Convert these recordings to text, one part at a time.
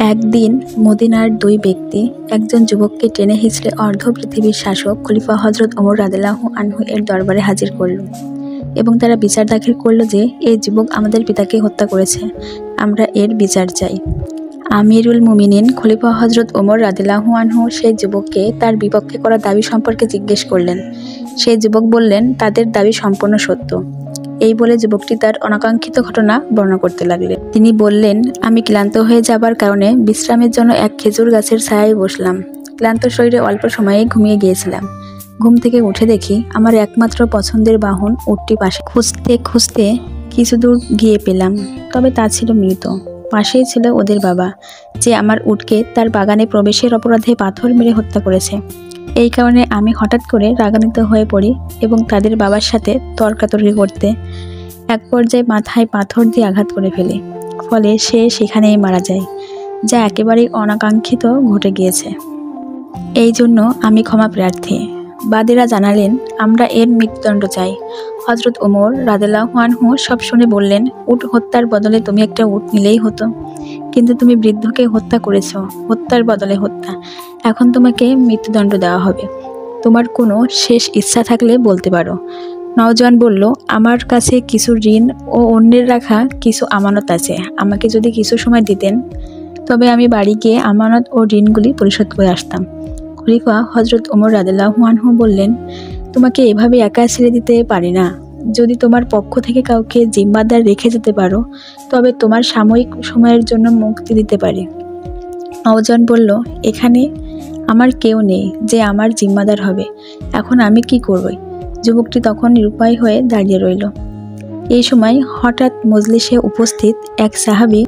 একদিন মদিনার দুই ব্যক্তি একজন যুবককে টেনে হিঁচড়ে অর্ধ পৃথিবীর শাসক খলিফা হযরত ওমর রাদিয়াল্লাহু আনহু এর দরবারে হাজির করল এবং তারা বিচার দাখিল করল যে এই যুবক আমাদের পিতাকে হত্যা করেছে, আমরা এর বিচার চাই। আমিরুল মুমিনিন খলিফা হযরত ওমর রাদিয়াল্লাহু আনহু সেই যুবককে তার বিপক্ষে করা দাবি সম্পর্কে জিজ্ঞেস করলেন। সেই যুবক বললেন, তাদের দাবি সম্পূর্ণ সত্য। এই বলে যুবকটি তার অনাকাঙ্ক্ষিত ঘটনা বর্ণনা করতে লাগলেন। তিনি বললেন, আমি ক্লান্ত হয়ে যাবার কারণে বিশ্রামের জন্য এক খেজুর গাছের ছায়ায় বসলাম। ক্লান্ত শরীরে অল্প সময়ে ঘুমিয়ে গিয়েছিলাম। ঘুম থেকে উঠে দেখি আমার একমাত্র পছন্দের বাহন উটটি পাশে। খুঁজতে খুঁজতে কিছু দূর গিয়ে পেলাম, তবে তা ছিল মৃত। পাশেই ছিল ওদের বাবা, যে আমার উটকে তার বাগানে প্রবেশের অপরাধে পাথর মেরে হত্যা করেছে। এই কারণে আমি হঠাৎ করে রাগান্বিত হয়ে পড়ি এবং তাদের বাবার সাথে তর্কাতর্কি করতে এক পর্যায়ে মাথায় পাথর দিয়ে আঘাত করে ফেলি। ফলে সে সেখানেই মারা যায়, যা একেবারেই অনাকাঙ্ক্ষিত ঘটে গিয়েছে। এই জন্য আমি ক্ষমা প্রার্থী। বাদীরা জানালেন, আমরা এর মৃত্যুদণ্ড চাই। হযরত ওমর রাদিয়াল্লাহু আনহু সব শুনে বললেন, উট হত্যার বদলে তুমি একটা উট নিলেই হতো, কিন্তু তুমি বৃদ্ধকে হত্যা করেছ, হত্যার বদলে হত্যা। এখন তোমাকে মৃত্যুদণ্ড দেওয়া হবে। তোমার কোনো শেষ ইচ্ছা থাকলে বলতে পারো। নওজোয়ান বলল, আমার কাছে কিছু ঋণ ও অন্যের রাখা কিছু আমানত আছে। আমাকে যদি কিছু সময় দিতেন, তবে আমি বাড়ি গিয়ে আমানত ও ঋণগুলি পরিশোধ করে আসতাম। খলিফা হযরত ওমর রাদিয়াল্লাহু আনহু বললেন, তোমাকে এভাবে একা ছেড়ে দিতে পারি না। যদি তোমার পক্ষ থেকে কাউকে জিম্মাদার রেখে যেতে পারো, তবে তোমার সাময়িক সময়ের জন্য মুক্তি দিতে পারি। নওজোয়ান বলল, এখানে আমার কেউ নেই যে আমার জিম্মাদার হবে। এখন আমি কি করব? যুবকটি তখন নিরুপায় হয়ে দাঁড়িয়ে রইল। এই সময় হঠাৎ মজলিসে উপস্থিত এক সাহাবী,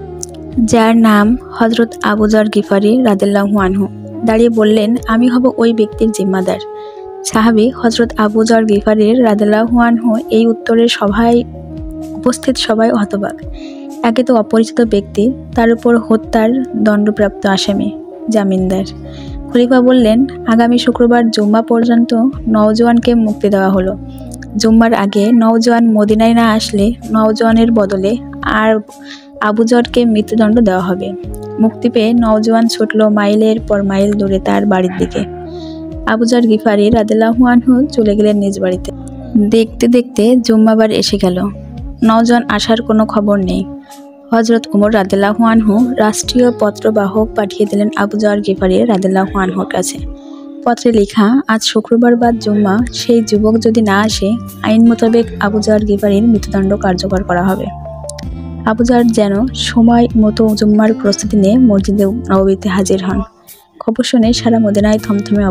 যার নাম হযরত আবু যর গিফারি রাদিয়াল্লাহু আনহু, দাঁড়িয়ে বললেন, আমি হব ওই ব্যক্তির জিম্মাদার। সাহাবী হযরত আবু যর গিফারি রাদিয়াল্লাহু আনহু এই উত্তরের সভায় উপস্থিত সবাই হতবাক। একে তো অপরিচিত ব্যক্তি, তার উপর হত্যার দণ্ডপ্রাপ্ত আসামি, জামিনদার। খলিফা বললেন, আগামী শুক্রবার জুম্মা পর্যন্ত নওজোয়ানকে মুক্তি দেওয়া হলো। জুম্মার আগে নওজোয়ান মদিনায় না আসলে নওজোয়ানের বদলে আর আবু যরকে মৃত্যুদণ্ড দেওয়া হবে। মুক্তি পেয়ে নওজোয়ান ছুটল মাইলের পর মাইল দূরে তার বাড়ির দিকে। আবু যর গিফারি রাদিয়াল্লাহু আনহু চলে গেলেন নিজ বাড়িতে। দেখতে দেখতে জুম্মাবার এসে গেল। নওজোয়ান আসার কোনো খবর নেই। হযরত ওমর রাদিয়াল্লাহু আনহু রাষ্ট্রীয় পত্রবাহক পাঠিয়ে দিলেন আবু যর গিফারি রাদিয়াল্লাহু আনহুর কাছে। পত্রে লেখা, আজ শুক্রবার বাদ জুম্মা, সেই যুবক যদি না আসে, আইন মোতাবেক আবু যর গিফারির মৃত্যুদণ্ড কার্যকর করা হবে। আবু যর যেন সময় মতো জুম্মার প্রস্তুতি নিয়ে মসজিদে নববীতে হাজির হন। খবর শুনে সারা মদিনায় থমথমে